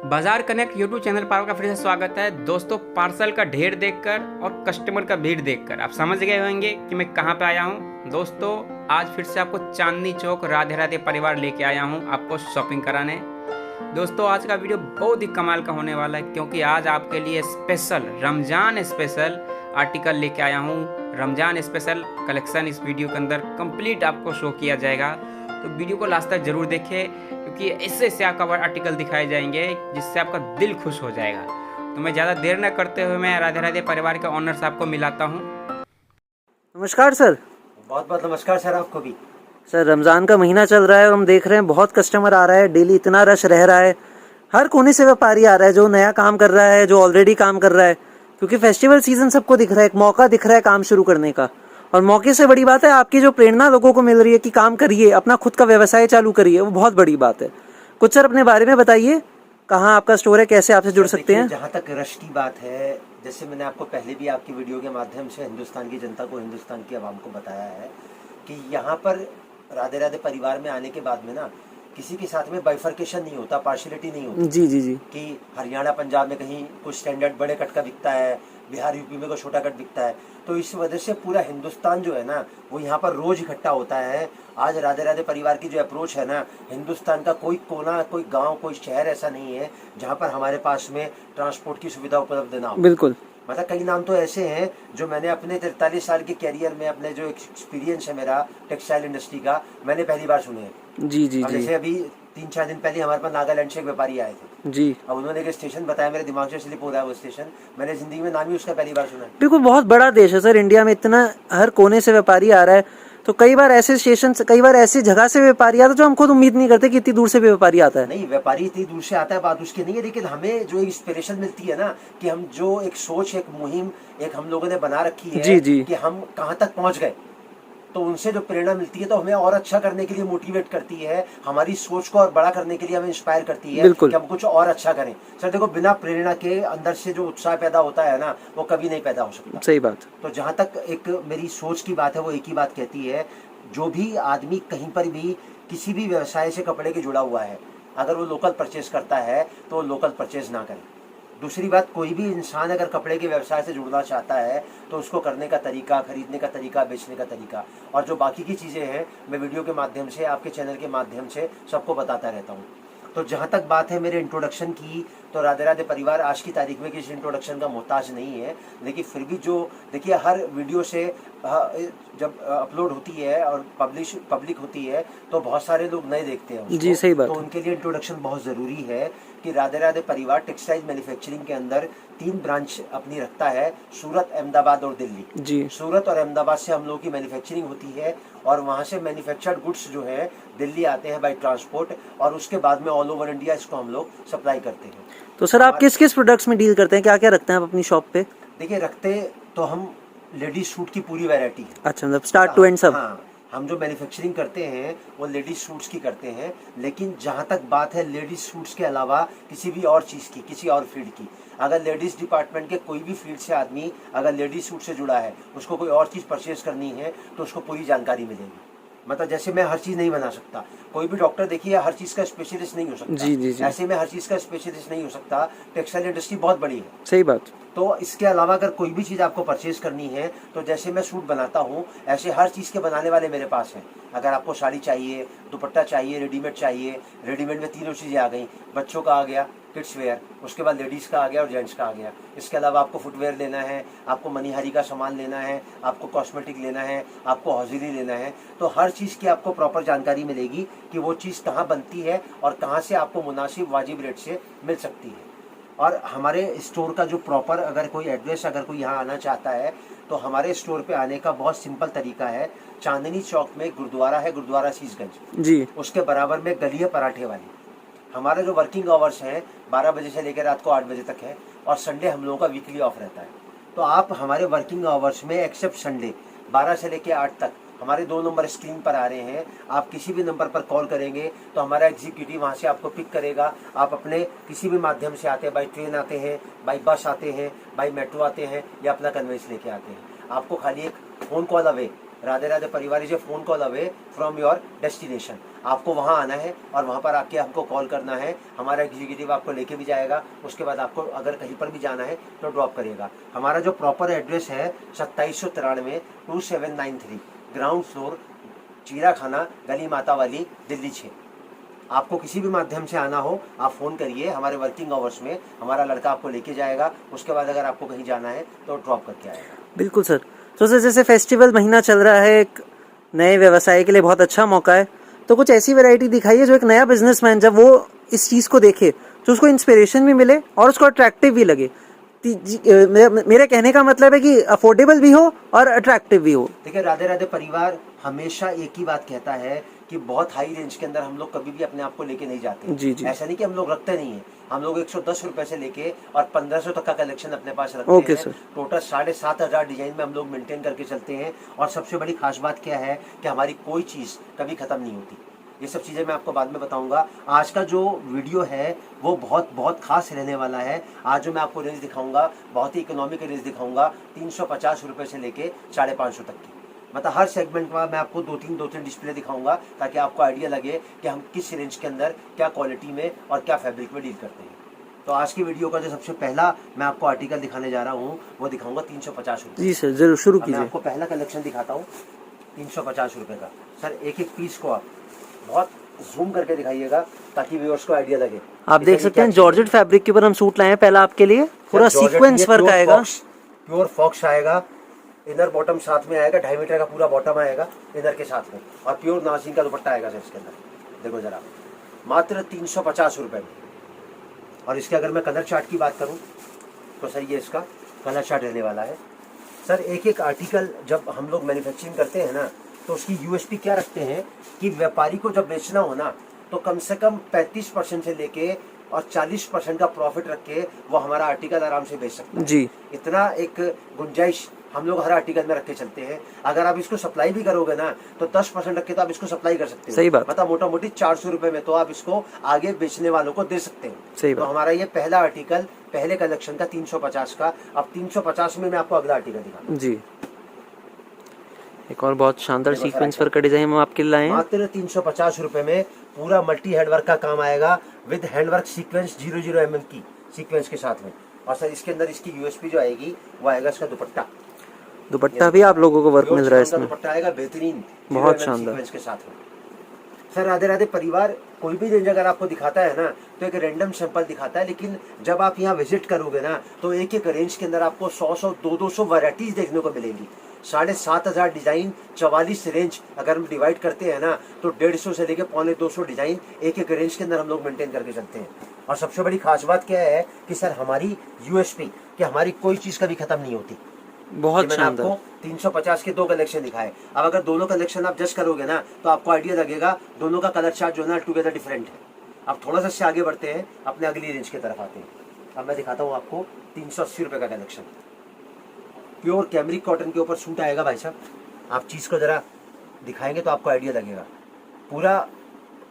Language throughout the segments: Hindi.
बाजार कनेक्ट यूट्यूब चैनल पर आपका फिर से स्वागत है। दोस्तों, पार्सल का ढेर देखकर और कस्टमर का भीड़ देखकर आप समझ गए होंगे कि मैं कहां पे आया हूं। दोस्तों, आज फिर से आपको चांदनी चौक राधे राधे परिवार लेके आया हूं आपको शॉपिंग कराने। दोस्तों, आज का वीडियो बहुत ही कमाल का होने वाला है, क्योंकि आज आपके लिए स्पेशल रमज़ान स्पेशल आर्टिकल लेके आया हूँ। रमज़ान स्पेशल कलेक्शन इस वीडियो के अंदर कंप्लीट आपको शो किया जाएगा, तो वीडियो को लास्ट तक जरूर देखें, क्योंकि ऐसे आपका आर्टिकल दिखाए जाएंगे जिससे आपका दिल खुश हो जाएगा। तो मैं ज़्यादा देर न करते हुए मैं राधे राधे परिवार के ऑनर साहब को मिलाता हूँ। नमस्कार सर। बहुत बहुत नमस्कार सर, आपको भी। सर, रमज़ान का महीना चल रहा है और हम देख रहे हैं बहुत कस्टमर आ रहा है, डेली इतना रश रह रहा है। हर कोने से व्यापारी आ रहा है, जो नया काम कर रहा है, जो ऑलरेडी काम कर रहा है, क्योंकि फेस्टिवल सीजन सबको दिख रहा है, एक मौका दिख रहा है काम शुरू करने का। और मौके से बड़ी बात है आपकी जो प्रेरणा लोगों को मिल रही है कि काम करिए, अपना खुद का व्यवसाय चालू करिए, वो बहुत बड़ी बात है। कुछ सर अपने बारे में बताइए, कहाँ आपका स्टोर है, कैसे आपसे जुड़ सकते हैं? जहाँ तक रश की बात है, जैसे मैंने आपको पहले भी आपकी वीडियो के माध्यम से हिंदुस्तान की जनता को, हिंदुस्तान की आवाम को बताया है कि यहाँ पर राधे राधे परिवार में आने के बाद में ना किसी के साथ में बाइफर्केशन नहीं होता, पार्शियलिटी नहीं होती। जी जी जी। कि हरियाणा पंजाब में कहीं कुछ स्टैंडर्ड बड़े कट का बिकता है, बिहार यूपी में कोई छोटा कट बिकता है, तो इस वजह से पूरा हिंदुस्तान जो है ना वो यहाँ पर रोज इकट्ठा होता है। आज राधे राधे परिवार की जो अप्रोच है ना, हिंदुस्तान का कोई कोना, कोई गांव, कोई शहर ऐसा नहीं है जहाँ पर हमारे पास में ट्रांसपोर्ट की सुविधा उपलब्ध ना हो। बिल्कुल। मतलब कई नाम तो ऐसे हैं जो मैंने अपने 43 साल के कैरियर में, अपने जो एक्सपीरियंस है मेरा टेक्सटाइल इंडस्ट्री का, मैंने पहली बार सुने हैं। जी जी जी। जैसे अभी 3-4 दिन पहले हमारे पास नागालैंड से एक व्यापारी आए थे जी। अब उन्होंने एक स्टेशन बताया, मेरे दिमाग से स्लिप हो रहा है वो स्टेशन, मैंने जिंदगी में नाम ही उसका पहली बार सुना है। बिल्कुल, बहुत बड़ा देश है सर, इंडिया में इतना हर कोने से व्यापारी आ रहा है, तो कई बार ऐसे स्टेशन, कई बार ऐसी जगह से व्यापारी आता है जो हम खुद उम्मीद नहीं करते कि इतनी दूर से भी व्यापारी आता है। नहीं, व्यापारी इतनी दूर से आता है, बात उसकी नहीं है, लेकिन हमें जो इंस्पिरेशन मिलती है ना कि हम जो एक सोच, एक मुहिम एक हम लोगों ने बना रखी है जी जी। कि हम कहाँ तक पहुँच गए, तो उनसे जो प्रेरणा मिलती है तो हमें और अच्छा करने के लिए मोटिवेट करती है, हमारी सोच को और बड़ा करने के लिए हमें इंस्पायर करती है कि हम कुछ और अच्छा करें। सर देखो, बिना प्रेरणा के अंदर से जो उत्साह पैदा होता है ना, वो कभी नहीं पैदा हो सकता। सही बात। तो जहाँ तक एक मेरी सोच की बात है, वो एक ही बात कहती है, जो भी आदमी कहीं पर भी किसी भी व्यवसाय से कपड़े के जुड़ा हुआ है, अगर वो लोकल परचेज करता है तो वो लोकल परचेज ना करे। दूसरी बात, कोई भी इंसान अगर कपड़े के व्यवसाय से जुड़ना चाहता है तो उसको करने का तरीका, खरीदने का तरीका, बेचने का तरीका और जो बाकी की चीज़ें हैं, मैं वीडियो के माध्यम से, आपके चैनल के माध्यम से सबको बताता रहता हूँ। तो जहाँ तक बात है मेरे इंट्रोडक्शन की, तो राधे राधे परिवार आज की तारीख में किसी इंट्रोडक्शन का मोहताज नहीं है, लेकिन फिर भी जो देखिए, हर वीडियो से जब अपलोड होती है और पब्लिक होती है तो बहुत सारे लोग नए देखते हैं उसको। जी सही बात। तो उनके लिए इंट्रोडक्शन बहुत ज़रूरी है कि राधे राधे परिवार टेक्सटाइल मैन्युफैक्चरिंग के अंदर 3 ब्रांच अपनी रखता है, सूरत, अहमदाबाद और दिल्ली। जी। सूरत और अहमदाबाद से हम लोगों की मैन्युफैक्चरिंग होती है और वहाँ से मैन्युफैक्चर्ड गुड्स जो है दिल्ली आते हैं बाय ट्रांसपोर्ट, और उसके बाद में ऑल ओवर इंडिया इसको हम लोग सप्लाई करते हैं। तो सर, आप किस किस प्रोडक्ट्स में डील करते हैं, क्या क्या रखते हैं आप अपनी शॉप पे? देखिए, रखते तो हम लेडीज सूट की पूरी वैरायटी है। अच्छा, मतलब स्टार्ट टू एंड सब? हाँ, हम जो मैन्युफैक्चरिंग करते हैं वो लेडीज सूट्स की करते हैं, लेकिन जहाँ तक बात है लेडीज सूट्स के अलावा किसी भी और चीज़ की, किसी और फील्ड की, अगर लेडीज डिपार्टमेंट के कोई भी फील्ड से आदमी अगर लेडीज सूट से जुड़ा है, उसको कोई और चीज़ परचेज करनी है तो उसको पूरी जानकारी मिलेगी। मतलब जैसे मैं हर चीज़ नहीं बना सकता, कोई भी डॉक्टर देखिए हर चीज़ का स्पेशलिस्ट नहीं हो सकता। जी जी जी। ऐसे में हर चीज़ का स्पेशलिस्ट नहीं हो सकता। टेक्सटाइल इंडस्ट्री बहुत बड़ी है। सही बात। तो इसके अलावा अगर कोई भी चीज़ आपको परचेज करनी है, तो जैसे मैं सूट बनाता हूँ ऐसे हर चीज़ के बनाने वाले मेरे पास हैं। अगर आपको साड़ी चाहिए, दुपट्टा चाहिए, रेडीमेड चाहिए, रेडीमेड में 3 चीज़ें आ गई, बच्चों का आ गया किड्स वेयर, उसके बाद लेडीज़ का आ गया और जेंट्स का आ गया। इसके अलावा आपको फुटवेयर लेना है, आपको मनीहारी का सामान लेना है, आपको कॉस्मेटिक लेना है, आपको हौजरी लेना है, तो हर चीज़ की आपको प्रॉपर जानकारी मिलेगी कि वो चीज़ कहाँ बनती है और कहाँ से आपको मुनासिब वाजिब रेट से मिल सकती है। और हमारे स्टोर का जो प्रॉपर अगर कोई एड्रेस, अगर कोई यहाँ आना चाहता है तो हमारे स्टोर पे आने का बहुत सिंपल तरीका है। चांदनी चौक में गुरुद्वारा है, गुरुद्वारा शीशगंज जी। उसके बराबर में गली है पराठे वाली। हमारा जो वर्किंग आवर्स हैं 12 बजे से लेकर रात को 8 बजे तक है, और संडे हम लोगों का वीकली ऑफ रहता है। तो आप हमारे वर्किंग आवर्स में एक्सेप्ट संडे 12 से लेकर 8 तक हमारे 2 नंबर स्क्रीन पर आ रहे हैं, आप किसी भी नंबर पर कॉल करेंगे तो हमारा एग्जीक्यूटिव वहाँ से आपको पिक करेगा। आप अपने किसी भी माध्यम से आते हैं, बाई ट्रेन आते हैं, बाई बस आते हैं, बाई मेट्रो आते हैं या अपना कन्वेंस लेके आते हैं, आपको खाली एक phone call away Radhe Radhe परिवार is a phone call away from your destination. आपको वहाँ आना है और वहाँ पर आके हमको कॉल करना है, हमारा एग्जीक्यूटिव आपको लेके भी जाएगा। उसके बाद आपको अगर कहीं पर भी जाना है तो ड्रॉप करेगा। हमारा जो प्रॉपर एड्रेस है 2793 2793 ग्राउंड फ्लोर, चीरा खाना, गली माता वाली, दिल्ली 6। आपको किसी भी माध्यम से आना हो आप फ़ोन करिए, हमारे वर्किंग आवर्स में हमारा लड़का आपको लेके जाएगा। उसके बाद अगर आपको कहीं जाना है तो ड्रॉप करके आएगा। बिल्कुल सर। तो सर जैसे फेस्टिवल महीना चल रहा है, एक नए व्यवसाय के लिए बहुत अच्छा मौका है, तो कुछ ऐसी वैरायटी दिखाइए जो एक नया बिजनेसमैन जब वो इस चीज़ को देखे तो उसको इंस्पिरेशन भी मिले और उसको अट्रैक्टिव भी लगे। मेरे कहने का मतलब है कि अफोर्डेबल भी हो और अट्रैक्टिव भी हो। देखिए राधे राधे परिवार हमेशा एक ही बात कहता है कि बहुत हाई रेंज के अंदर हम लोग कभी भी अपने आप को लेके नहीं जाते। जी जी। ऐसा नहीं कि हम लोग रखते नहीं है, हम लोग 110 रुपए से लेके और 1500 तक का कलेक्शन अपने पास रखते ओके हैं। सर। टोटल 7500 डिजाइन में हम लोग मेंटेन करके चलते हैं। और सबसे बड़ी खास बात क्या है कि हमारी कोई चीज कभी खत्म नहीं होती। ये सब चीजें मैं आपको बाद में बताऊंगा। आज का जो वीडियो है वो बहुत बहुत खास रहने वाला है। आज जो मैं आपको रेंज दिखाऊंगा बहुत ही इकोनॉमिक रेंज दिखाऊंगा, 350 रुपए से लेके 550 तक की। मतलब हर सेगमेंट में मैं आपको दो तीन डिस्प्ले दिखाऊंगा ताकि आपको आइडिया लगे कि हम किस रेंज के अंदर क्या क्वालिटी में और क्या फैब्रिक में डील करते हैं। तो आज की वीडियो का जो सबसे पहला मैं आपको आर्टिकल दिखाने जा रहा हूँ वो दिखाऊंगा 350 रुपये। जी सर जरूर शुरू मैं कीजिए। आपको पहला कलेक्शन दिखाता हूँ 350 रुपये का। सर एक एक पीस को आप बहुत जूम करके दिखाइएगा ताकि व्यूअर्स को आइडिया लगे। आप देख सकते हैं जॉर्जेट फैब्रिक के ऊपर हम सूट लाए हैं पहला आपके लिए, पूरा सीक्वेंस वर्क आएगा, प्योर फॉक्स आएगा, इनर बॉटम साथ में आएगा, 2.5 मीटर का पूरा बॉटम आएगा इनर के साथ में, और प्योर नाज़िन का दुपट्टा आएगा सर इसके अंदर। देखो जरा मात्र 350 रुपये में। और इसके अगर मैं कलर चार्ट की बात करूं तो सर ये इसका कलर चार्ट रहने वाला है। सर एक एक आर्टिकल जब हम लोग मैन्युफैक्चरिंग करते हैं ना तो उसकी यूएसपी क्या रखते हैं कि व्यापारी को जब बेचना हो ना तो कम से कम 35% से लेके और 40% का प्रॉफिट रख के वो हमारा आर्टिकल आराम से बेच सकते हैं। जी। इतना एक गुंजाइश हम लोग हर आर्टिकल में रख के चलते हैं। अगर आप इसको सप्लाई भी करोगे ना तो 10% रख के तो आप इसको सप्लाई कर सकते हो। सही बात। मतलब मोटा मोटी 400 रुपए में तो आप इसको आगे बेचने वालों को दे सकते हैं। सही तो बात। हमारा ये पहला आर्टिकल पहले कलेक्शन का 350 का। अब 350 में मैं आपको अगला आर्टिकल दिखाऊंगा। जी एक और बहुत शानदार सीक्वेंस वर्क का डिजाइन हम आपके लिए लाए हैं। मात्र 350 रुपए में पूरा मल्टी हैंडवर्क का काम आएगा विद हैंडवर्क सीक्वेंस 00 mm की सीक्वेंस के साथ में। और सर इसके अंदर इसकी यूएसपी जो आएगी वो आएगा इसका दुपट्टा। दुपट्टा भी आप लोगों को वर्क मिल रहा है इसमें, दुपट्टा आएगा बेहतरीन बहुत शानदार सीक्वेंस के साथ में। सर राधे राधे परिवार कोई भी रेंज अगर आपको दिखाता है ना तो एक रैंडम सैंपल दिखाता है, लेकिन जब आप यहाँ विजिट करोगे ना तो एक एक रेंज के अंदर आपको 100 200 वैरायटीज देखने को मिलेंगी। 7500 डिजाइन, 44 रेंज अगर हम डिवाइड करते हैं ना तो 150 से लेके 250 डिजाइन एक एक रेंज के अंदर हम लोग मेंटेन करके चलते हैं। और सबसे बड़ी खास बात क्या है कि सर हमारी यूएसपी कि हमारी कोई चीज कभी खत्म नहीं होती। बहुत मैंने शानदार। आपको 350 के 2 कलेक्शन दिखाए। अब अगर दोनों कलेक्शन आप जज करोगे ना तो आपको आइडिया लगेगा दोनों का कलर चार्ट जो है ना टुगेदर डिफरेंट है। अब थोड़ा सा इससे आगे बढ़ते हैं, अपने अगली रेंज की तरफ आते हैं। अब मैं दिखाता हूँ आपको 380 रुपये का कलेक्शन। प्योर कैमरिक कॉटन के ऊपर सूट आएगा भाई साहब। आप चीज़ को ज़रा दिखाएंगे तो आपको आइडिया लगेगा। पूरा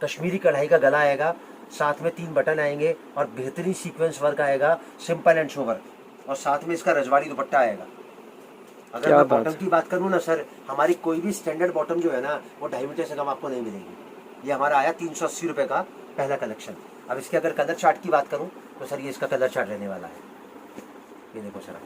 कश्मीरी कढ़ाई का गला आएगा, साथ में 3 बटन आएंगे और बेहतरीन सीक्वेंस वर्क आएगा, सिंपल एंड सोबर, और साथ में इसका रजवाड़ी दुपट्टा आएगा। अगर मैं बॉटम की बात करूँ ना सर, हमारी कोई भी स्टैंडर्ड बॉटम जो है ना वो 2.5 मीटर से कम आपको नहीं मिलेगी। ये हमारा आया 380 रुपये का पहला कलेक्शन। अब इसके अगर कलर चार्ट की बात करूँ तो सर ये इसका कलर चार्ट रहने वाला है। ये देखो सर,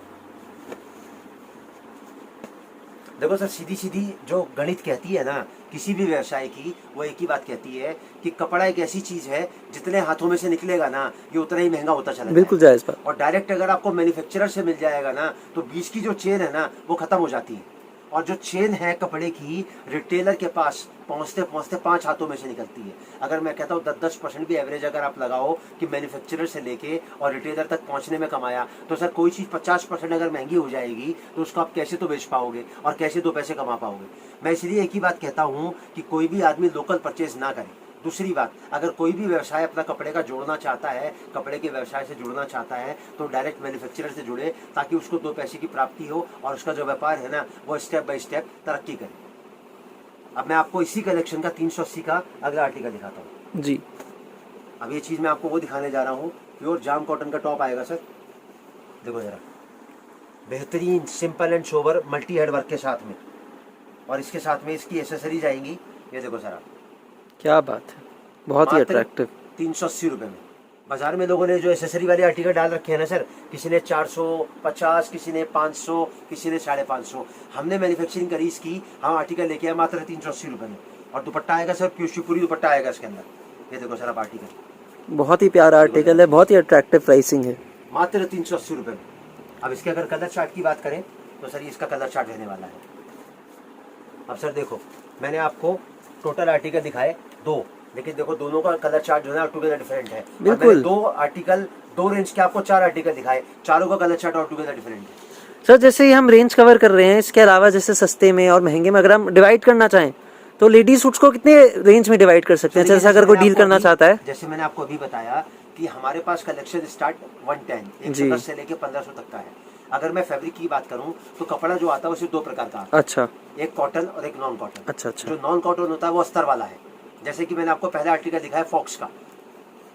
देखो सर सीधी सीधी जो गणित कहती है ना किसी भी व्यवसाय की, वो एक ही बात कहती है कि कपड़ा एक ऐसी चीज है जितने हाथों में से निकलेगा ना ये उतना ही महंगा होता चला बिल्कुल जायज बात। और डायरेक्ट अगर आपको मैन्युफैक्चरर से मिल जाएगा ना तो बीच की जो चेन है ना वो खत्म हो जाती है, और जो चेन है कपड़े की रिटेलर के पास पहुंचते पहुंचते 5 हाथों में से निकलती है। अगर मैं कहता हूँ 10% भी एवरेज अगर आप लगाओ कि मैन्युफैक्चरर से लेके और रिटेलर तक पहुंचने में कमाया, तो सर कोई चीज़ 50% अगर महंगी हो जाएगी तो उसको आप कैसे तो बेच पाओगे और कैसे 2 पैसे कमा पाओगे। मैं इसलिए एक ही बात कहता हूँ कि कोई भी आदमी लोकल परचेज ना करे। दूसरी बात, अगर कोई भी व्यवसाय अपना कपड़े का जोड़ना चाहता है, कपड़े के व्यवसाय से जुड़ना चाहता है तो डायरेक्ट मैन्युफैक्चरर से जुड़े ताकि उसको 2 पैसे की प्राप्ति हो और उसका जो व्यापार है ना वो स्टेप बाय स्टेप तरक्की करे। अब मैं आपको इसी कलेक्शन का 380 का अगला आर्टिकल दिखाता हूँ जी। अब ये चीज़ मैं आपको वो दिखाने जा रहा हूँ, प्योर जाम कॉटन का टॉप आएगा सर। देखो जरा बेहतरीन simple and sober multi head work के साथ में और इसके साथ में इसकी एसेसरीज आएंगी। ये देखो सर आप, क्या बात है, बहुत ही मात्र अट्रैक्टिव। 380 रुपये में। बाजार में लोगों ने जो एसेसरी वाले आर्टिकल डाल रखे हैं ना सर, किसी ने 450, किसी ने 500, किसी ने 550, हमने मैन्युफैक्चरिंग करी इसकी, हम आर्टिकल लेके आए मात्र 380 रुपये में। और दुपट्टा आएगा सर, पूरी दुपट्टा आएगा इसके अंदर। ये देखो सर आप आर्टिकल, बहुत ही प्यारा आर्टिकल है, बहुत ही अट्रैक्टिव प्राइसिंग है। मात्र 380 रुपये में। अब इसके अगर कलर चार्ट की बात करें तो सर ये इसका कलर चार्ट रहने वाला है। अब सर देखो, मैंने आपको टोटल आर्टिकल दिखाए 2, लेकिन देखो दोनों का कलर चार्ट जो है टुगेदर डिफरेंट है। बिल्कुल। 2 रेंज के आपको 4 आर्टिकल दिखाए, चारों का कलर चार्ट और टुगेदर डिफरेंट है। सर जैसे ही हम रेंज कवर कर रहे हैं, इसके अलावा जैसे सस्ते में और महंगे में अगर हम डिवाइड करना चाहें तो लेडीज सूट्स को कितने रेंज में डिवाइड कर सकते हैं? जैसे अगर कोई डील करना चाहता है, जैसे मैंने आपको अभी बताया कि हमारे पास कलेक्शन स्टार्ट 110 जी। 110 से लेके 1500 तक का है। अगर मैं फैब्रिक की बात करूं तो कपड़ा जो आता है वो सिर्फ 2 प्रकार का आता है, अच्छा एक कॉटन और एक नॉन कॉटन। अच्छा अच्छा, जो नॉन कॉटन होता है वो अस्तर वाला है। जैसे कि मैंने आपको पहला आर्टिकल दिखाया फॉक्स का,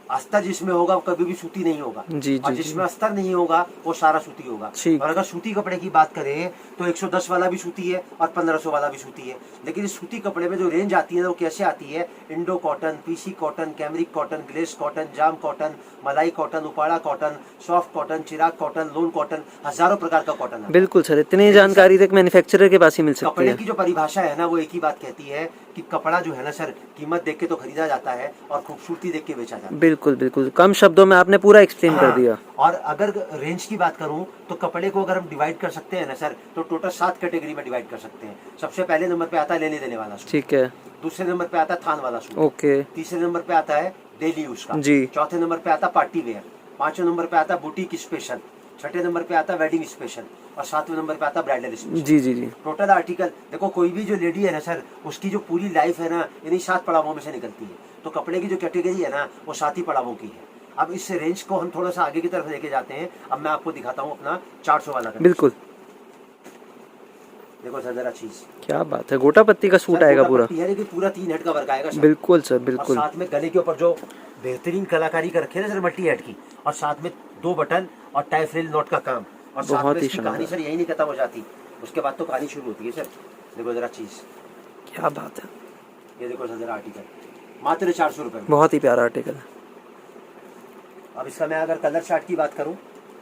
अस्तर जिसमें होगा वो कभी भी सूती नहीं होगा, जी और जी जिसमें अस्तर नहीं होगा वो सारा सूती होगा। ठीक। और अगर सूती कपड़े की बात करें तो 110 वाला भी सूती है और 1500 वाला भी सूती है। लेकिन इस सूती कपड़े में जो रेंज आती है वो कैसे आती है? Indo cotton, PC cotton, cambric cotton, glace cotton, जाम कॉटन, मलाई कॉटन, उपाड़ा कॉटन, सॉफ्ट कॉटन, चिराग कॉटन, लोन कॉटन, हजारों प्रकार का कॉटन है। बिल्कुल सर, इतनी जानकारी तक मैन्युफैक्चरर के पास ही मिल सकती कपड़े है। की जो परिभाषा है ना वो एक ही बात कहती है कि कपड़ा जो है ना सर, कीमत देख के तो खरीदा जाता है और खूबसूरती देख के बेचा जाता है। बिल्कुल बिल्कुल, कम शब्दों में आपने पूरा एक्सप्लेन कर दिया। और अगर रेंज की बात करूं तो कपड़े को अगर हम डिवाइड कर सकते हैं ना सर, तो टोटल 7 कैटेगरी में डिवाइड कर सकते हैं। सबसे पहले नंबर पे आता है लेने देने वाला सूट, ठीक है, दूसरे नंबर पे आता है थान वाला सूट, ओके तीसरे नंबर पे आता है डेली यूज का, जी। चौथे नंबर पे आता है पार्टी वेयर, पांचवें नंबर पे आता है बुटीक स्पेशल, छठे नंबर पे आता है वेडिंग स्पेशल, और 7वें नंबर पे आता है ब्राइडल स्पेशल। जी जी जी, टोटल आर्टिकल देखो, कोई भी जो लेडी है ना सर, उसकी जो पूरी लाइफ है ना इन्हीं 7 पड़ावों में से निकलती है। तो कपड़े की जो कैटेगरी है ना वो 7 ही पड़ावों की है। अब इस रेंज को हम थोड़ा सा आगे की तरफ लेके जाते हैं। अब मैं आपको दिखाता हूँ अपना 400 वाला कलेक्शन। बिल्कुल। देखो सर जरा चीज, क्या बात है, गोटा पत्ती का सूट आएगा पूरा। लेकिन पूरा 3 हेड का वर्क आएगा सर। बिल्कुल सर और बिल्कुल। साथ में गले के ऊपर जो बेहतरीन कलाकारी कर रखे है ना सर मल्टी हेड की, और साथ में 2 बटन और टाई फ्रिल नोट का काम, और साथ बहुत में ही इसकी कहानी शानदार। सर यही नहीं खत्म हो जाती, उसके बाद तो कहानी शुरू होती है सर। देखो जरा चीज, क्या बात है, ये देखो सर जरा आर्टिकल, मात्र 400 रुपए में। बहुत ही प्यारा आर्टिकल है। अब इसका मैं अगर कलर चार्ट की बात करूं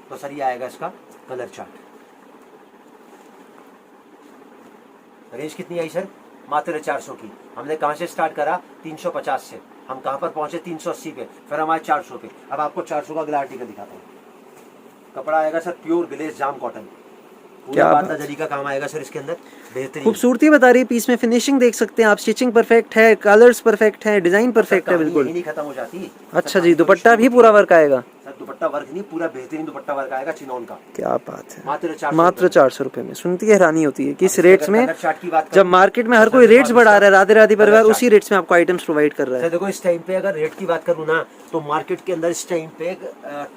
तो सर ये आएगा इसका कलर चार्ट। रेंज कितनी आई सर? मात्र 400 की। हमने कहां से स्टार्ट करा? 350 से। हम कहां पर पहुंचे? 380 पे, फिर हम आए 400 पे। अब आपको 400 का अगला आर्टिकल दिखाता हूँ। कपड़ा आएगा सर प्योर ग्लेस जाम कॉटन, क्या बात बात जरी का काम आएगा सर इसके अंदर, बेहतरीन खूबसूरती बता रही है पीस में, फिनिशिंग देख सकते हैं आप, स्टिचिंग परफेक्ट है, कलर्स परफेक्ट है, डिजाइन परफेक्ट है, बिल्कुल। नहीं खत्म हो जाती। अच्छा जी, दुपट्टा भी पूरा वर्क आएगा सर दुपट्टा वर्क नहीं, पूरा बेहतरीन दुपट्टा वर्क आएगा चिनोन का। क्या बात है, मात्र 400 रुपए में। सुनती है हैरानी होती है कि इस रेट्स में, की बात जब मार्केट में हर कोई रेट्स बढ़ा रहा है, राधे राधे परिवार उसी रेट्स में आपको आइटम्स प्रोवाइड कर रहा है। देखो इस टाइम पे अगर रेट की बात करूँ ना तो मार्केट के अंदर इस टाइम पे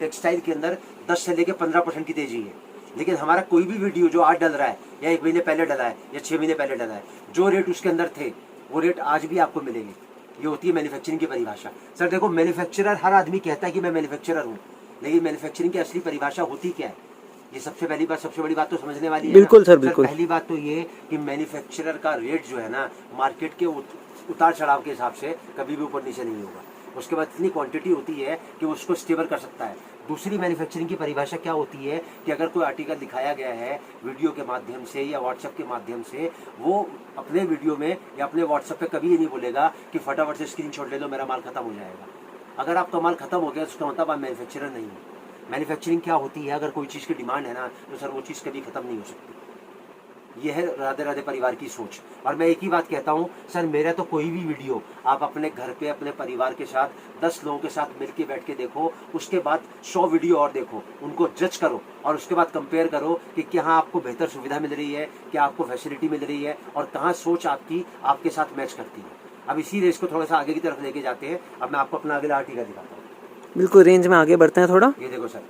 टेक्सटाइल के अंदर 10 से लेके 15% की तेजी है। लेकिन हमारा कोई भी वीडियो जो आज डल रहा है या 1 महीने पहले डला है या 6 महीने पहले डला है, जो रेट उसके अंदर थे वो रेट आज भी आपको मिलेंगे। ये होती है मैन्युफैक्चरिंग की परिभाषा। सर देखो, मैन्युफैक्चरर, हर आदमी कहता है कि मैं मैन्युफैक्चरर हूँ, लेकिन मैन्युफैक्चरिंग की असली परिभाषा होती क्या है? ये सबसे पहली बात, सबसे बड़ी बात तो समझने वाली है। बिल्कुल सर बिल्कुल। पहली बात तो ये कि मैन्युफैक्चरर का रेट जो है ना मार्केट के उतार चढ़ाव के हिसाब से कभी भी ऊपर नीचे नहीं होगा। उसके बाद इतनी क्वांटिटी होती है कि उसको स्टेबल कर सकता है। दूसरी मैन्युफैक्चरिंग की परिभाषा क्या होती है कि अगर कोई आर्टिकल दिखाया गया है वीडियो के माध्यम से या व्हाट्सएप के माध्यम से, वो अपने वीडियो में या अपने व्हाट्सएप पे कभी ये नहीं बोलेगा कि फटाफट से स्क्रीनशॉट ले लो, मेरा माल खत्म हो जाएगा। अगर आपका माल खत्म हो गया तो उसका मतलब आप मैन्युफैक्चरर नहीं है। मैन्युफैक्चरिंग क्या होती है? अगर कोई चीज़ की डिमांड है ना तो सर वो चीज़ कभी खत्म नहीं हो सकती। ये है राधे राधे परिवार की सोच। और मैं एक ही बात कहता हूँ सर, मेरा तो कोई भी वीडियो आप अपने घर पे अपने परिवार के साथ 10 लोगों के साथ मिलके बैठ के देखो, उसके बाद 100 वीडियो और देखो, उनको जज करो और उसके बाद कंपेयर करो कि कहाँ आपको बेहतर सुविधा मिल रही है, क्या आपको फैसिलिटी मिल रही है और कहाँ सोच आपकी आपके साथ मैच करती है। अब इसी रेस को थोड़ा सा आगे की तरफ लेके जाते हैं। अब मैं आपको अपना अगला आर्टिकल दिखाता हूँ। बिल्कुल, रेंज में आगे बढ़ते हैं थोड़ा। ये देखो सर,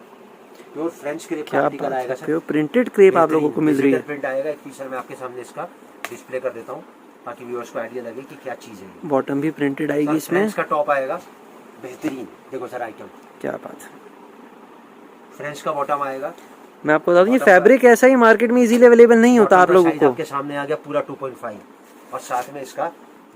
प्योर फ्रेंच क्रेप क्या आर्टिकल आएगा सर, प्योर प्रिंटेड क्रेप आप लोगों को मिल रही है। प्रिंट आएगा। एक पीस मैं आपके सामने इसका डिस्प्ले कर देता हूँ ताकि व्यूअर्स को आइडिया लगे कि क्या चीज़ है। बॉटम भी प्रिंटेड आएगी इसमें। इसका टॉप आएगा बेहतरीन, देखो सर आइटम, क्या बात है, फ्रेंच का बॉटम आएगा, मैं आपको बता दूं ये फैब्रिक ऐसा ही मार्केट में इजीली अवेलेबल नहीं होता आप लोगों को। आपके सामने आ गया पूरा 2.5 और साथ में इसका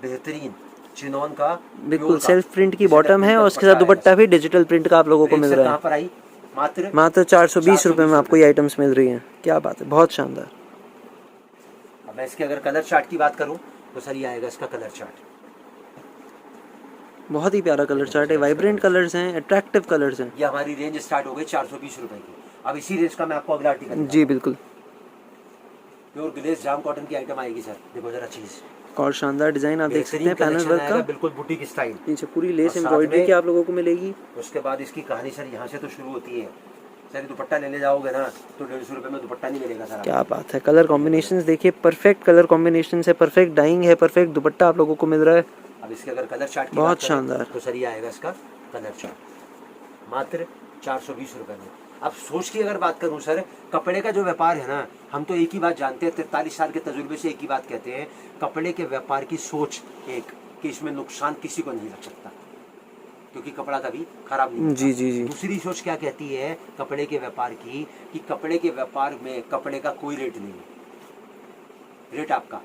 बेहतरीन चिनॉन का बिल्कुल सेल्फ प्रिंट की बॉटम है और उसके साथ दुपट्टा भी डिजिटल प्रिंट का आप लोगों को मिल रहा कहाँ पर आई? मात्र 420 रुपए में आपको ये आइटम्स मिल रही हैं। क्या बात है, बहुत शानदार। अब मैं इसके अगर कलर चार्ट की बात करूं तो सर ये आएगा इसका कलर चार्ट। बहुत ही प्यारा कलर चार्ट है, वाइब्रेंट कलर्स हैं, अट्रैक्टिव कलर्स हैं। ये हमारी रेंज स्टार्ट हो गई 420 रुपए की। अब इसी रेंज का मैं आपको अगला आर्टिकल जी बिल्कुल, प्योर ग्लेज जाम कॉटन की आइटम आएगी सर। देखो जरा चीज और शानदार डिजाइन आप देख सकते हैं पैनल वर्क का, बिल्कुल बुटीक स्टाइल। नीचे पूरी लेस एम्ब्रॉयडरी की आप लोगों को मिलेगी। उसके बाद इसकी कहानी सर यहाँ से तो शुरू होती है। सर दुपट्टा लेने जाओगे ना तो 150 रुपए में दुपट्टा नहीं मिलेगा सर। क्या बात है, कलर कॉम्बिनेशंस देखिए, परफेक्ट कलर कॉम्बिनेशन है, परफेक्ट डाइंग है, परफेक्ट दुपट्टा आप लोगों को मिल रहा है। अब इसके अगर कलर चार्ट की बहुत बात करें शानदार। तो सर ये आएगा इसका कलर चार्ट मात्र 420 रुपए में। अब सोच की अगर बात करूं सर, कपड़े का जो व्यापार है ना, हम तो एक ही बात जानते हैं, 43 साल के तजुर्बे से एक ही बात कहते हैं, कपड़े के व्यापार की सोच एक कि इसमें नुकसान किसी को नहीं लग सकता क्योंकि कपड़ा कभी खराब नहीं होता। जी जी जी। दूसरी सोच क्या कहती है कपड़े के व्यापार की कि कपड़े के व्यापार में कपड़े का कोई रेट नहीं है, रेट आपका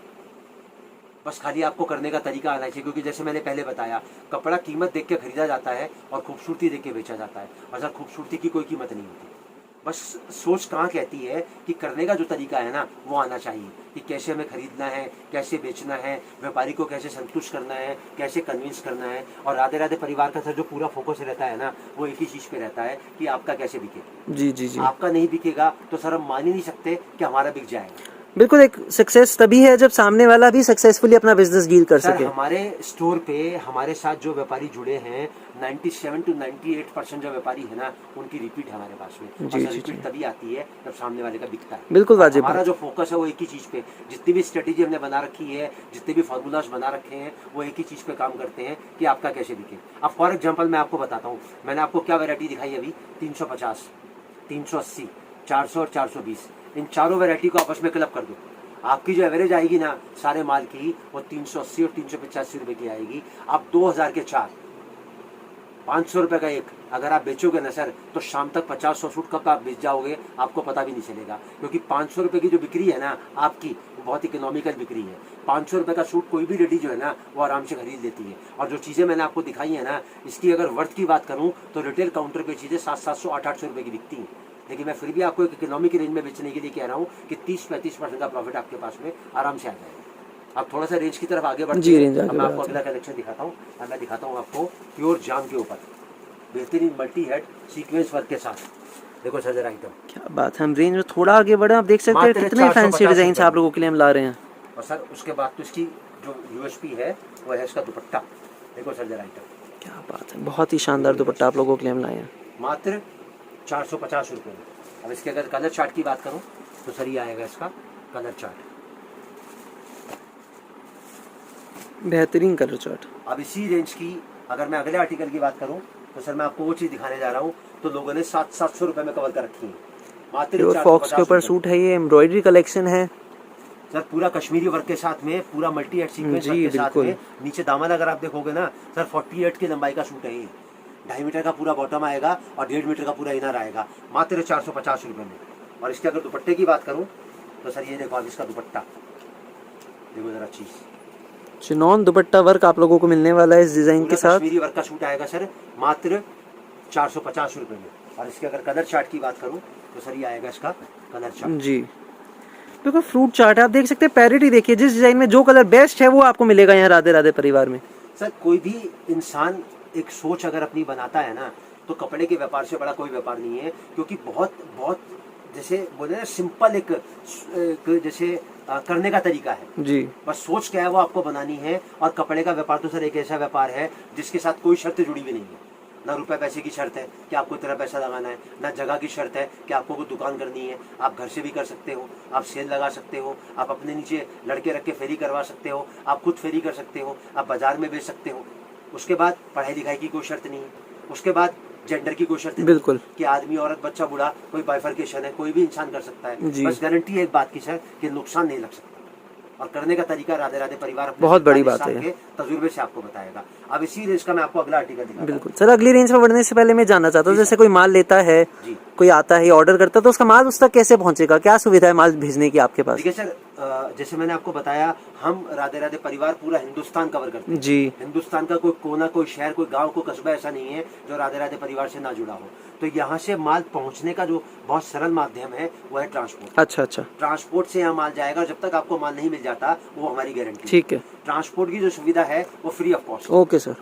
बस खाली आपको करने का तरीका आना चाहिए। क्योंकि जैसे मैंने पहले बताया, कपड़ा कीमत देख के खरीदा जाता है और खूबसूरती देख के बेचा जाता है, और सर खूबसूरती की कोई कीमत नहीं होती। बस सोच कहाँ कहती है कि करने का जो तरीका है ना वो आना चाहिए कि कैसे हमें खरीदना है, कैसे बेचना है, व्यापारी को कैसे संतुष्ट करना है, कैसे कन्विंस करना है। और राधे राधे परिवार का सर जो पूरा फोकस रहता है ना वो एक ही चीज़ पे रहता है कि आपका कैसे बिके। जी जी जी। आपका नहीं बिकेगा तो सर हम मान ही नहीं सकते कि हमारा बिक जाएगा। बिल्कुल, एक सक्सेस तभी है जब सामने वाला भी सक्सेसफुली अपना बिजनेस डील कर सके। हमारे स्टोर पे हमारे साथ जो व्यापारी जुड़े हैं 97 to 98% जो व्यापारी है ना उनकी रिपीट है हमारे पास में। जी, जी, रिपीट तभी आती है जब सामने वाले का बिकता है। बिल्कुल वाजिब। हमारा जो फोकस है वो एक ही चीज पे, जितनी भी स्ट्रेटेजी हमने बना रखी है, जितने भी फार्मूलाज बना रखे हैं वो एक ही चीज पे काम करते हैं कि आपका कैसे बिके। अब फॉर एग्जाम्पल मैं आपको बताता हूँ, मैंने आपको क्या वेरायटी दिखाई अभी, 350, 380, 400 और 420, इन चारों वेरायटी को आपस में क्लब कर दो, आपकी जो एवरेज आएगी ना सारे माल की वो 380 और 385 रुपए की आएगी। आप 2000 के 4, 500 रुपए का एक अगर आप बेचोगे ना सर तो शाम तक 50-100 सूट कब आप बेच जाओगे आपको पता भी नहीं चलेगा। क्योंकि 500 रुपए की जो बिक्री है ना आपकी बहुत इकोनॉमिकल बिक्री है। 500 रुपए का सूट कोई भी लेडी जो है ना वो आराम से खरीद लेती है। और जो चीज़ें मैंने आपको दिखाई है ना इसकी अगर वर्थ की बात करूँ तो रिटेल काउंटर पे चीज़ें 700-800 800 रुपए की बिकती हैं। लेकिन मैं फिर भी आपको एक इकोनॉमिक रेंज में बेचने के लिए कह रहा हूँ कि 30-35% का प्रॉफिट आपके पास में आराम से आ जाएगा। आप थोड़ा सा रेंज की तरफ आगे बढ़ते हैं, मैं आपको अगला कलेक्शन दिखाता हूँ। और मैं दिखाता हूँ आपको प्योर जाम के ऊपर बेहतरीन मल्टी हेड सीक्वेंस वर्क के साथ। देखो सर जरा आइटम, क्या बात है। हम रेंज में थोड़ा आगे बढ़े, आप देख सकते हैं कितने फैंसी डिजाइन आप लोगों के लिए हम ला रहे हैं। और सर उसके बाद तो इसकी जो यूएसपी है वो है इसका दुपट्टा। देखो सर जरा आइटम, क्या बात है, बहुत ही शानदार दुपट्टा आप लोगों के लिए हम लाए हैं मात्र 450 रुपये में। अब इसके अगर कलर चार्ट की बात करूं तो सर ये आएगा इसका कलर चार्ट, बेहतरीन कलर चार्ट। अब इसी रेंज की अगर मैं अगले आर्टिकल की बात करूं तो सर मैं आपको वो चीज़ दिखाने जा रहा हूं तो लोगों ने 700 रुपये में कवर कर रखी है। मात्र फॉक्स के ऊपर सूट है, ये एम्ब्रॉयडरी कलेक्शन है सर, पूरा कश्मीरी वर्क के साथ में, पूरा मल्टी हेड सीक्वेंस वर्क के साथ में। नीचे दामन अगर आप देखोगे ना सर 48 की लंबाई का सूट है ये, 2.5 मीटर का पूरा बॉटम आएगा और 1.5 मीटर का पूरा इनर आएगा मात्र 450 रुपये में। और इसके अगर दुपट्टे की बात करूं तो सर ये देखो अब इसका दुपट्टा देखो जरा चीज़, चिनॉन दुपट्टा वर्क आप लोगों को मिलने वाला है इस डिजाइन के साथ। कश्मीरी वर्क का सूट आएगा सर मात्र 450 रुपये में। और इसके अगर कलर चार्ट की बात करूं तो सर ये आएगा इसका कलर चार्ट। जी देखो फ्रूट चार्ट है, आप देख सकते हैं, पैरिटी देखिए, जिस डिजाइन में जो कलर बेस्ट है वो आपको मिलेगा यहाँ राधे राधे परिवार में। सर कोई भी इंसान एक सोच अगर अपनी बनाता है ना तो कपड़े के व्यापार से बड़ा कोई व्यापार नहीं है। क्योंकि बहुत बहुत जैसे बोले ना सिंपल एक जैसे करने का तरीका है जी, बस सोच क्या है वो आपको बनानी है। और कपड़े का व्यापार तो सर एक ऐसा व्यापार है जिसके साथ कोई शर्त जुड़ी हुई नहीं है। ना रुपए पैसे की शर्त है कि आपको इतना पैसा लगाना है, ना जगह की शर्त है कि आपको कोई दुकान करनी है। आप घर से भी कर सकते हो, आप सेल लगा सकते हो, आप अपने नीचे लड़के रख के फेरी करवा सकते हो, आप खुद फेरी कर सकते हो, आप बाजार में बेच सकते हो। उसके बाद पढ़ाई लिखाई की कोई शर्त नहीं है। उसके बाद जेंडर की कोई शर्त बिल्कुल नहीं कि आदमी औरत बच्चा बूढ़ा कोई बाइफर्केशन है, कोई भी इंसान कर सकता है। बस गारंटी है एक बात की सर कि नुकसान नहीं लग सकता। और करने का तरीका राधे राधे परिवार बहुत बड़ी बात है, तजुर्बे से आपको बताएगा। अब इसी रेंज का मैं आपको अगला आर्टिकल दिखाऊंगा। बिल्कुल सर, अगली रेंज पर बढ़ने से पहले मैं जानना चाहता हूँ, जैसे कोई माल लेता है कोई आता है ऑर्डर करता है तो उसका माल उस तक कैसे पहुंचेगा, क्या सुविधा है माल भेजने की आपके पास? देखिए सर, जैसे मैंने आपको बताया, हम राधे राधे परिवार पूरा हिंदुस्तान कवर करते हैं जी। हिंदुस्तान का कोई कोना, कोई शहर, कोई गांव, कोई कस्बा ऐसा नहीं है जो राधे राधे परिवार से ना जुड़ा हो। तो यहाँ से माल पहुँचने का जो बहुत सरल माध्यम है वो है ट्रांसपोर्ट। अच्छा अच्छा, ट्रांसपोर्ट से यहाँ माल जाएगा, जब तक आपको माल नहीं मिल जाता वो हमारी गारंटी। ठीक है। ट्रांसपोर्ट की जो सुविधा है वो free of cost. Okay sir.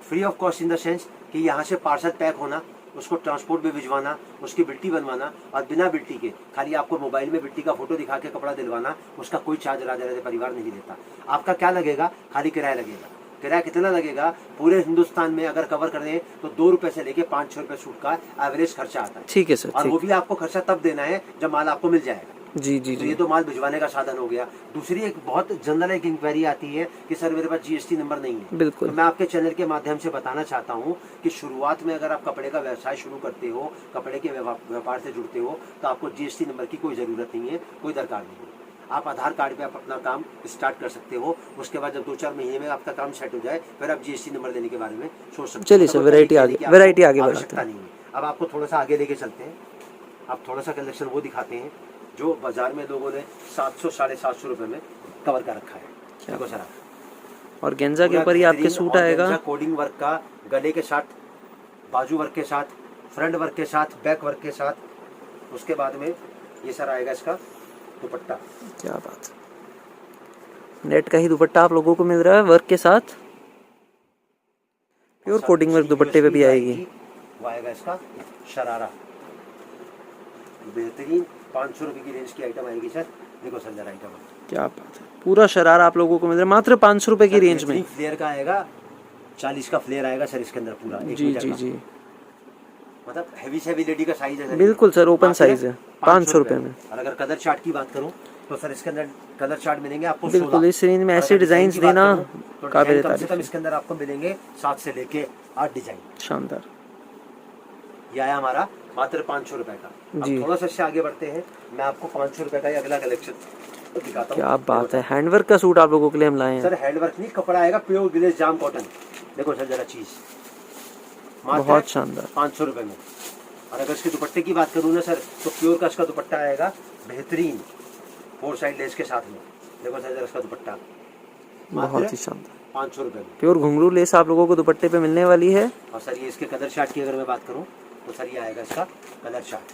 Free of cost in the sense कि यहाँ से पार्सल पैक होना, उसको ट्रांसपोर्ट में भिजवाना, उसकी बिल्टी बनवाना, और बिना बिल्टी के खाली आपको मोबाइल में बिल्टी का फोटो दिखा के कपड़ा दिलवाना, उसका कोई चार्ज राधे राधे परिवार नहीं देता। आपका क्या लगेगा? खाली किराया लगेगा। किराया कितना लगेगा? पूरे हिंदुस्तान में अगर कवर कर दें तो 2 रुपए से लेके 5-6 रुपए सूट का एवरेज खर्चा आता है। ठीक है सर। और वो भी आपको खर्चा तब देना है जब माल आपको मिल जाएगा। जी जी तो जी। ये तो माल भिजवाने का साधन हो गया। दूसरी एक बहुत जनरल एक इंक्वायरी आती है कि सर मेरे पास जीएसटी नंबर नहीं है। बिल्कुल। तो मैं आपके चैनल के माध्यम से बताना चाहता हूँ कि शुरुआत में अगर आप कपड़े का व्यवसाय शुरू करते हो, कपड़े के व्यापार से जुड़ते हो, तो आपको जीएसटी नंबर की कोई जरूरत नहीं है, कोई दरकार नहीं है। आप आधार कार्ड पे आप अपना काम स्टार्ट कर सकते हो। उसके बाद जब 2-4 महीने में आपका काम सेट हो जाए फिर आप जीएसटी नंबर लेने के बारे में सोच सकते हो। चलिए सर, वैरायटी आगे आवश्यकता नहीं है। अब आपको थोड़ा सा आगे लेके चलते हैं। आप थोड़ा सा कलेक्शन वो दिखाते हैं जो बाजार में लोगों ने 700-750 रुपए में कवर कर रखा है। देखो सर, और गेंजा के ऊपर ही आपके सूट आएगा, कोडिंग वर्क का, गले के साथ, बाजू वर्क के साथ, फ्रंट वर्क के साथ, बैक वर्क के साथ। उसके बाद में ये सर आएगा इसका दुपट्टा। क्या बात है, नेट का ही दुपट्टा आप लोगों को मिल रहा है वर्क के साथ। प्योर कोडिंग वर्क दुपट्टे पे भी आएगी। वो आएगा इसका शरारा, बेहतरीन 500 रुपए की रेंज की आइटम आएगी सर। देखो सर जरा आइटम, क्या बात है, पूरा शरारा आप लोगों को मिल रहा है मात्र 500 रुपए की रेंज में। फ्लेयर का आएगा, 40 का फ्लेयर आएगा सर इसके अंदर पूरा। जी जी जी, मतलब हैवी से हैवी लेडी का साइज है। बिल्कुल सर, ओपन साइज है 500 रुपए में। और अगर कलर चार्ट की बात करूं तो सर इसके अंदर कलर चार्ट मिलेंगे आपको। बिल्कुल, इस रेंज में ऐसे डिजाइन देना काबिल तारीफ है। इसके अंदर आपको मिलेंगे 7 से लेके 8 डिजाइन। शानदार। ये आया हमारा मात्र 500 रुपए का। अब थोड़ा सा इससे आगे बढ़ते हैं, मैं आपको 500 रुपए का अगला कलेक्शन दिखाता हूँ। क्या बात है, हैंडवर्क का सूट आप लोगों के लिए हम लाए हैं सर। हैंडवर्क नहीं, कपड़ा आएगा प्योर ग्लेज जाम कॉटन। देखो सर जरा चीज, बहुत शानदार, 500 रुपए में। और अगर इसके दुपट्टे की बात करूँ ना सर, तो प्योर का इसका दुपट्टा आएगा बेहतरीन 4 साइड लेस के साथ में। देखो सर जरा इसका दुपट्टा, बहुत ही शानदार, 500 रुपए में। प्योर घुंघरू लेस आप लोगों को दुपट्टे पे मिलने वाली है। और सर ये इसके कलर चार्ट की अगर मैं बात करूँ तो सर ये आएगा इसका कलर चार्ट।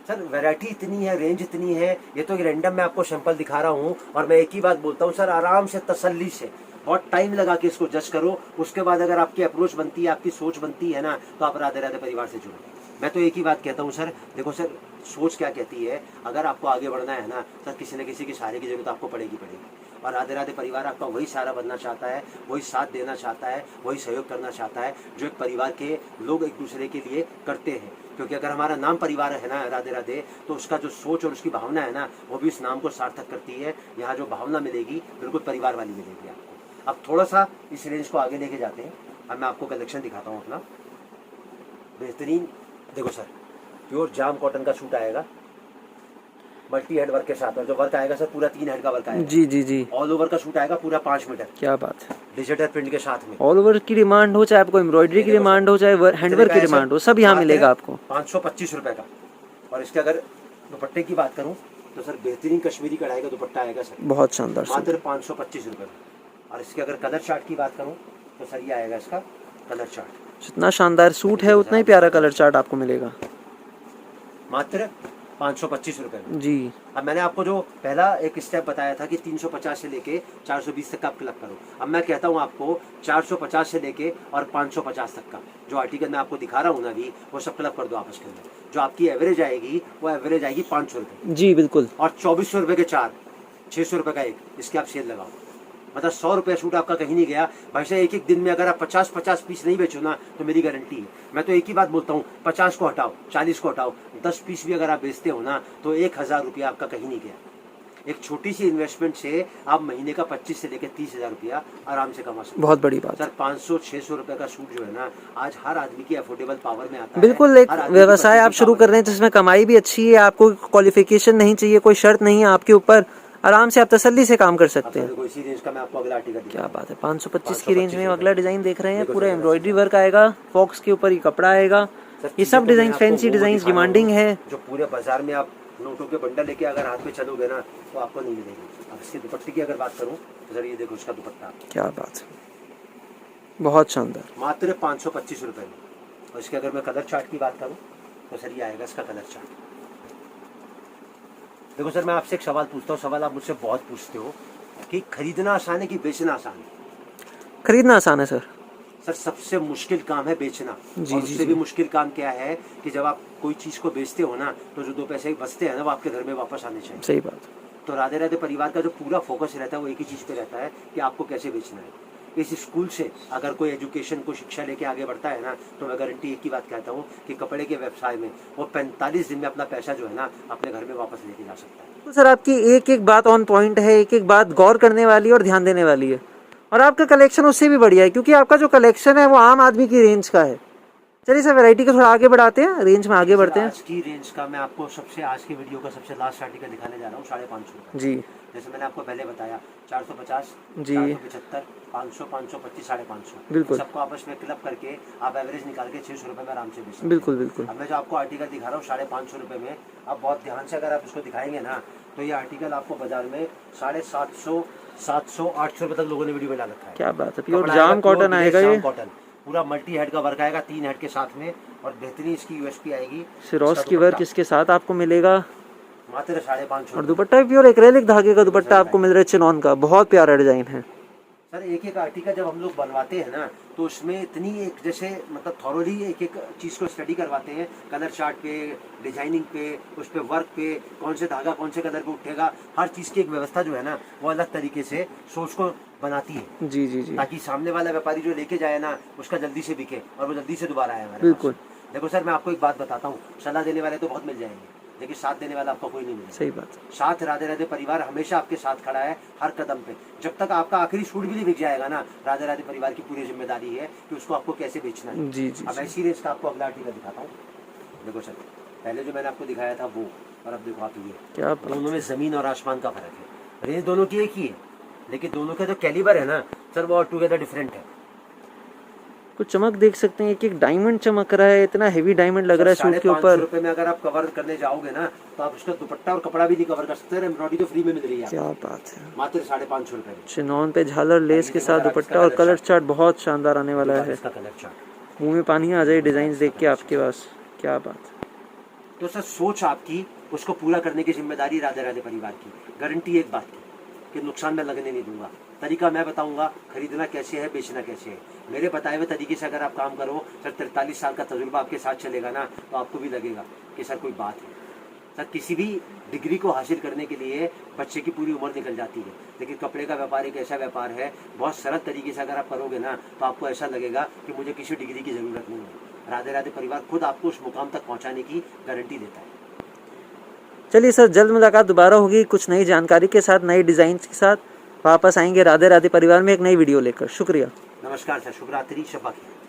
सर वैरायटी इतनी है, रेंज इतनी है, ये तो रैंडम मैं आपको सैंपल दिखा रहा हूँ। और मैं एक ही बात बोलता हूँ सर, आराम से तसल्ली से बहुत टाइम लगा के इसको जज करो। उसके बाद अगर आपकी अप्रोच बनती है, आपकी सोच बनती है ना, तो आप राधे राधे परिवार से जुड़ो। मैं तो एक ही बात कहता हूँ सर, देखो सर सोच क्या कहती है, अगर आपको आगे बढ़ना है ना सर, किसी न किसी के सहारे की जरूरत आपको पड़ेगी। और राधे राधे परिवार आपका वही सहारा बनना चाहता है, वही साथ देना चाहता है, वही सहयोग करना चाहता है जो एक परिवार के लोग एक दूसरे के लिए करते हैं। क्योंकि अगर हमारा नाम परिवार है ना राधे राधे, तो उसका जो सोच और उसकी भावना है ना, वो भी उस नाम को सार्थक करती है। यहाँ जो भावना मिलेगी बिल्कुल परिवार वाली मिलेगी आपको। अब थोड़ा सा इस रेंज को आगे लेके जाते हैं। अब मैं आपको कलेक्शन दिखाता हूँ अपना बेहतरीन। देखो सर, प्योर जाम कॉटन का सूट आएगा मल्टी हेड वर्क के साथ। और जो वर्क आएगा सर पूरा 3 हेड का वर्क आएगा। जी जी जी, ऑल ओवर का सूट आएगा पूरा 5 मीटर। क्या बात है, डिजिटल प्रिंट के साथ में। ऑल ओवर की डिमांड हो, चाहे आपको एम्ब्रॉयडरी की डिमांड हो, चाहे हैंडवर्क की डिमांड हो, सब यहाँ मिलेगा आपको। 525 रुपए का। और इसके अगर दुपट्टे की बात करूँ तो सर बेहतरीन कश्मीरी कढ़ाई का दुपट्टा आएगा सर, बहुत शानदार, मात्र 525 रुपए में। और इसके अगर कलर चार्ट की बात करूँ तो सर ये आएगा इसका कलर चार्ट। जितना शानदार सूट है उतना ही प्यारा कलर चार्ट आपको मिलेगा, मात्र 525 रुपए में। जी। अब मैंने आपको जो पहला एक स्टेप बताया था कि 350 से लेके 420 तक का आप क्लब करो। अब मैं कहता हूँ आपको 450 से लेके और 550 तक का जो आर्टिकल मैं आपको दिखा रहा हूँ ना अभी, वो सब क्लब कर दो आपस के अंदर। जो आपकी एवरेज आएगी वो एवरेज आएगी 500 रुपये। जी बिल्कुल। और 2400 रुपये के 4, 600 रुपये का एक, इसके आप सेल लगाओ। मतलब 100 रुपये सूट आपका कहीं नहीं गया भाई साहब। एक दिन में अगर आप 50-50 पीस नहीं बेचो ना, तो मेरी गारंटी है, मैं तो एक ही बात बोलता हूँ, 50 को हटाओ, 40 को हटाओ, 10 पीस भी अगर आप बेचते हो ना, तो 1000 रुपया आपका कहीं नहीं गया। एक छोटी सी इन्वेस्टमेंट से आप महीने का 25 से लेकर 30,000 रुपया आराम से कमा सकते। बहुत बड़ी बात सर। 500-600 रुपए का सूट जो है ना, आज हर आदमी की अफोर्डेबल पावर में आता है। बिल्कुल, एक व्यवसाय आप शुरू कर रहे हैं जिसमें कमाई भी अच्छी है, आपको क्वालिफिकेशन नहीं चाहिए, कोई शर्त नहीं है आपके ऊपर, आराम से आप तसल्ली से काम कर सकते हैं। इसी रेंज का मैं आपको अगला आर्टिकल, क्या बात है, 525 की रेंज में अगला डिजाइन देख रहे हैं। पूरा एम्ब्रॉयडरी वर्क आएगा, फॉक्स के ऊपर ही कपड़ा आएगा, सर, ये चीजें सब तो डिजाइन मैं आपको फैंसी वो डिजाइन दिखा रहा डिमांडिंग हूँ, है। जो पूरे बाजार में आप नोटों के बंडल लेके अगर हाथ में चलोगे ना तो आपको नहीं मिलेगी। अब इसके दुपट्टे की अगर बात करूँ तो सर ये देखो इसका दुपट्टा क्या बात है, बहुत शानदार। मात्र 525 रुपये में। और इसके अगर मैं कलर चार्ट की बात करूँ तो सर ये आएगा इसका कलर चार्ट। देखो सर मैं आपसे एक सवाल पूछता हूँ, सवाल आप मुझसे बहुत पूछते हो कि खरीदना आसान है कि बेचना आसान है। खरीदना आसान है सर। सर सबसे मुश्किल काम है बेचना। जी, और जी, उससे जी। भी मुश्किल काम क्या है कि जब आप कोई चीज़ को बेचते हो ना तो जो 2 पैसे बचते हैं ना वो आपके घर में वापस आने चाहिए। सही बात। तो राधे राधे परिवार का जो पूरा फोकस रहता है वो एक ही चीज़ पे रहता है कि आपको कैसे बेचना है। इस स्कूल से अगर कोई एजुकेशन को शिक्षा लेके आगे बढ़ता है ना तो मैं गारंटी एक ही बात कहता हूँ कि कपड़े के व्यवसाय में वो 45 दिन में अपना पैसा जो है ना अपने घर में वापस लेके जा सकता है। तो सर आपकी एक एक बात ऑन पॉइंट है, एक एक बात गौर करने वाली है और ध्यान देने वाली है। और आपका कलेक्शन उससे भी बढ़िया है क्योंकि आपका जो कलेक्शन है वो आम आदमी की रेंज का है। चलिए सर वैरायटी को थोड़ा आगे बढ़ाते हैं, रेंज में आगे बढ़ते हैं। आज की रेंज का मैं आपको सबसे आज की वीडियो का सबसे लास्ट आर्टिकल दिखाने जा रहा हूँ 550 रुपये। जी जैसे मैंने आपको पहले बताया 450, जी। 475, 500, 525, 550। बिल्कुल। सबको आपस में क्लब करके आप एवरेज निकाल के 600 रुपये में आराम से बेच सकते हैं। बिल्कुल बिल्कुल। अब मैं जो आपको आर्टिकल दिखा रहा हूँ 550 रुपये में, आप बहुत ध्यान से अगर आप इसको दिखाएंगे ना तो ये आर्टिकल आपको बाजार में 750, 700, 800 रुपये तक लोगों ने वीडियो में डाल रखा है। क्या बात है, प्योर कपड़ा जाम आएगा, कॉटन pure आएगा जाम ये। कॉटन, पूरा मल्टी हेड का वर्क आएगा 3 हेड के साथ में। और बेहतरीन इसकी यूएसपी आएगी। सिरोस इसका की वर्क दुपट्टा इसके साथ आपको मिलेगा। मात्र 550 और दुपट्टा भी प्योर एक्रेलिक धागे का दुपट्टा आपको मिल रहा है चिनॉन का, बहुत प्यारा डिजाइन है। सर एक एक आर्टिकल जब हम लोग बनवाते हैं ना तो उसमें इतनी एक जैसे मतलब थॉरोली एक एक चीज़ को स्टडी करवाते हैं, कलर चार्ट पे, डिजाइनिंग पे, उस पे वर्क पे, कौन से धागा कौन से कलर पे उठेगा, हर चीज़ की एक व्यवस्था जो है ना वो अलग तरीके से सोच को बनाती है। जी जी जी। ताकि सामने वाला व्यापारी जो लेके जाए ना उसका जल्दी से बिके और वो जल्दी से दोबारा आए हमारे बिल्कुल। पास। देखो सर मैं आपको एक बात बताता हूँ, सलाह देने वाले तो बहुत मिल जाएंगे लेकिन साथ देने वाला आपको कोई नहीं मिलेगा। सही बात। साथ राधे राधे परिवार हमेशा आपके साथ खड़ा है हर कदम पे। जब तक आपका आखिरी सूट भी नहीं बिक जाएगा ना राधे राधे परिवार की पूरी जिम्मेदारी है कि उसको आपको कैसे बेचना है। जी जी अब जी। ऐसी रेंज का आपको अगला आर्टिकल दिखाता हूँ। देखो सर पहले जो मैंने आपको दिखाया था वो, और अब देखो आप ये, क्या बात। दोनों में जमीन और आसमान का फर्क है। रेंज दोनों की एक ही है लेकिन दोनों का जो कैलिबर है ना सर वो टुगेदर डिफरेंट है। कुछ चमक देख सकते हैं, एक एक डायमंड चमक रहा है, इतना हेवी डायमंड लग रहा है सूट के 550 ऊपर। रुपए में अगर आप कवर करने जाओगे ना तो आप उसका दुपट्टा और कपड़ा भी नहीं कवर कर सकते। एम्ब्रॉयडरी तो फ्री में मिल रही है क्या आपको, बात है। मात्र 550 रुपए में। चिनॉन पे झालर लेस के साथ दुपट्टा और कलर चार्ट बहुत शानदार आने वाला है। इसका कलर चार्ट, मुंह में पानी आ जाए डिजाइन देख के आपके पास, क्या बात है। तो सर सोच आपकी, उसको पूरा करने की जिम्मेदारी राधे राधे परिवार की। गारंटी एक बात की कि नुकसान मैं लगने नहीं दूंगा। तरीका मैं बताऊंगा खरीदना कैसे है, बेचना कैसे है। मेरे बताए हुए तरीके से अगर आप काम करो सर 43 साल का तजुर्बा आपके साथ चलेगा ना तो आपको भी लगेगा कि सर कोई बात है। सर किसी भी डिग्री को हासिल करने के लिए बच्चे की पूरी उम्र निकल जाती है, लेकिन कपड़े का व्यापार एक ऐसा व्यापार है बहुत सरल तरीके से अगर आप करोगे ना तो आपको ऐसा लगेगा कि मुझे किसी डिग्री की ज़रूरत नहीं है। राधे राधे परिवार खुद आपको उस मुकाम तक पहुँचाने की गारंटी देता है। चलिए सर जल्द मुलाकात दोबारा होगी कुछ नई जानकारी के साथ, नई डिजाइन के साथ वापस आएंगे राधे राधे परिवार में एक नई वीडियो लेकर। शुक्रिया, नमस्कार सर, शुभ रात्रि, शब्बा खैर।